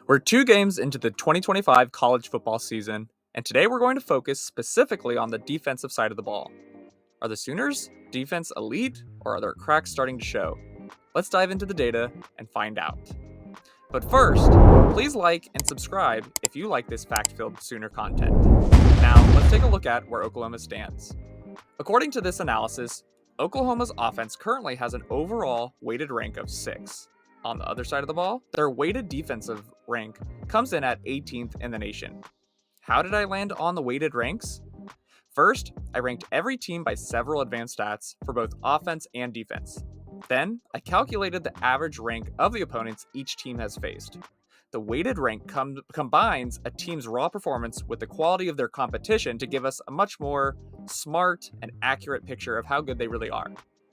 We're 2 games into the 2025 college football season, and today we're going to focus specifically on the defensive side of the ball. Are the Sooners' defense elite, or are there cracks starting to show? Let's dive into the data and find out. But first, please like and subscribe if you like this fact-filled Sooner content. Now, let's take a look at where Oklahoma stands. According to this analysis, Oklahoma's offense currently has an overall weighted rank of 6. On the other side of the ball, their weighted defensive rank comes in at 18th in the nation. How did I land on the weighted ranks? First, I ranked every team by several advanced stats for both offense and defense. Then, I calculated the average rank of the opponents each team has faced. The weighted rank combines a team's raw performance with the quality of their competition to give us a much more smart and accurate picture of how good they really are.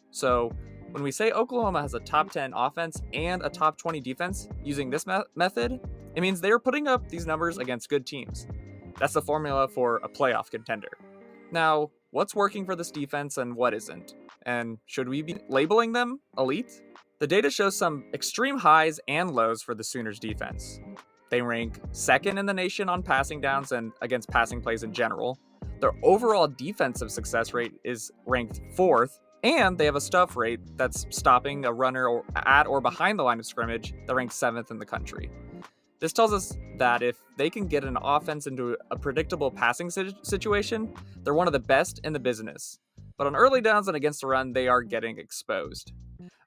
So, when we say Oklahoma has a top 10 offense and a top 20 defense using this method, it means they are putting up these numbers against good teams. That's the formula for a playoff contender. Now, what's working for this defense and what isn't? And should we be labeling them elite? The data shows some extreme highs and lows for the Sooners defense. They rank second in the nation on passing downs and against passing plays in general. Their overall defensive success rate is ranked 4th, and they have a stuff rate that's stopping a runner at or behind the line of scrimmage that ranks 7th in the country. This tells us that if they can get an offense into a predictable passing situation, they're one of the best in the business. But on early downs and against the run, they are getting exposed.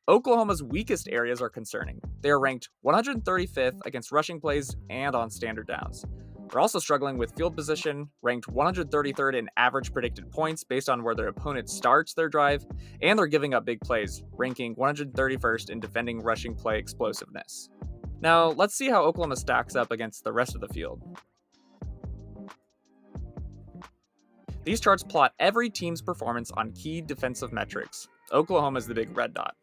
Oklahoma's weakest areas are concerning. They are ranked 135th against rushing plays and on standard downs. They're also struggling with field position, ranked 133rd in average predicted points based on where their opponent starts their drive, and they're giving up big plays, ranking 131st in defending rushing play explosiveness. Now, let's see how Oklahoma stacks up against the rest of the field. These charts plot every team's performance on key defensive metrics. Oklahoma is the big red dot.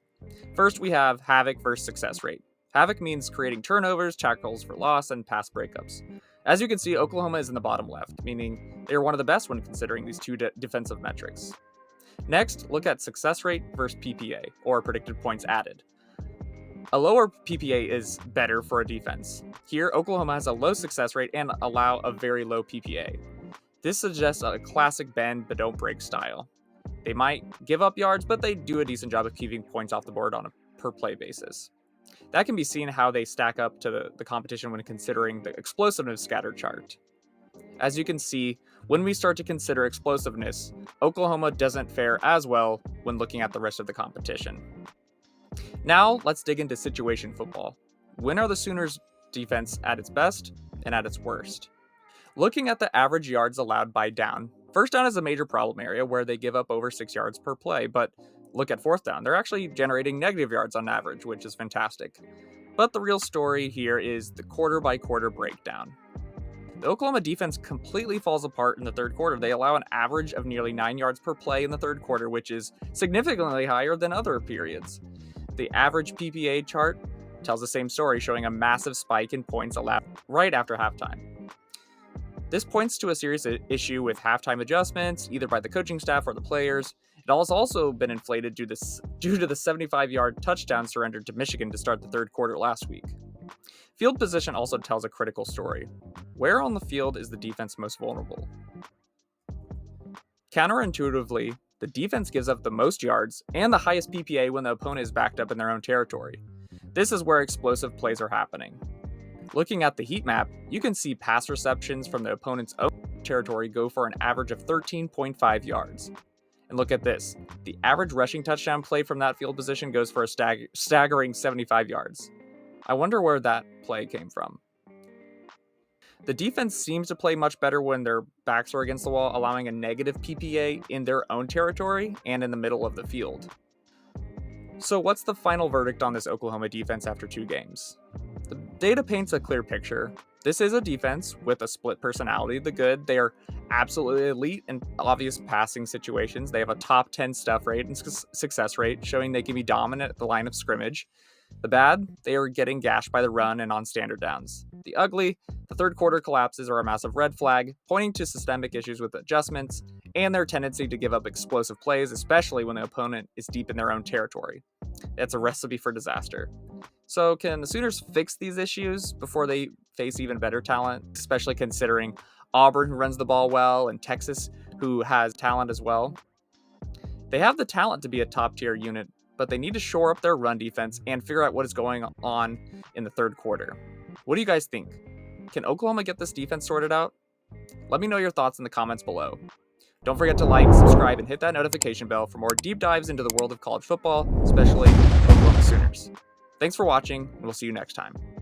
First, we have havoc versus success rate. Havoc means creating turnovers, tackles for loss, and pass breakups. As you can see, Oklahoma is in the bottom left, meaning they are one of the best when considering these two defensive metrics. Next, look at success rate versus PPA, or predicted points added. A lower PPA is better for a defense. Here, Oklahoma has a low success rate and allow a very low PPA. This suggests a classic bend but don't break style. They might give up yards, but they do a decent job of keeping points off the board on a per play basis. That can be seen how they stack up to the competition when considering the explosiveness scatter chart. As you can see, when we start to consider explosiveness, Oklahoma doesn't fare as well when looking at the rest of the competition. Now, let's dig into situation football. When are the Sooners' defense at its best and at its worst? Looking at the average yards allowed by down, first down is a major problem area where they give up over 6 yards per play, but look at fourth down. They're actually generating negative yards on average, which is fantastic. But the real story here is the quarter-by-quarter breakdown. The Oklahoma defense completely falls apart in the third quarter. They allow an average of nearly 9 yards per play in the third quarter, which is significantly higher than other periods. The average PPA chart tells the same story, showing a massive spike in points allowed right after halftime. This points to a serious issue with halftime adjustments, either by the coaching staff or the players. It has also been inflated due to the 75-yard touchdown surrendered to Michigan to start the third quarter last week. Field position also tells a critical story. Where on the field is the defense most vulnerable? Counterintuitively, the defense gives up the most yards and the highest PPA when the opponent is backed up in their own territory. This is where explosive plays are happening. Looking at the heat map, you can see pass receptions from the opponent's own territory go for an average of 13.5 yards. And look at this. The average rushing touchdown play from that field position goes for a staggering 75 yards. I wonder where that play came from. The defense seems to play much better when their backs are against the wall, allowing a negative PPA in their own territory and in the middle of the field. So what's the final verdict on this Oklahoma defense after 2 games? The data paints a clear picture. This is a defense with a split personality. The good, they are absolutely elite in obvious passing situations. They have a top 10 stuff rate and success rate, showing they can be dominant at the line of scrimmage. The bad, they are getting gashed by the run and on standard downs. The ugly, the third quarter collapses are a massive red flag, pointing to systemic issues with adjustments and their tendency to give up explosive plays, especially when the opponent is deep in their own territory. It's a recipe for disaster. So can the Sooners fix these issues before they face even better talent, especially considering Auburn, who runs the ball well, and Texas, who has talent as well. They have the talent to be a top-tier unit, but they need to shore up their run defense and figure out what is going on in the third quarter. What do you guys think? Can Oklahoma get this defense sorted out? Let me know your thoughts in the comments below. Don't forget to like, subscribe, and hit that notification bell for more deep dives into the world of college football, especially Oklahoma Sooners. Thanks for watching, and we'll see you next time.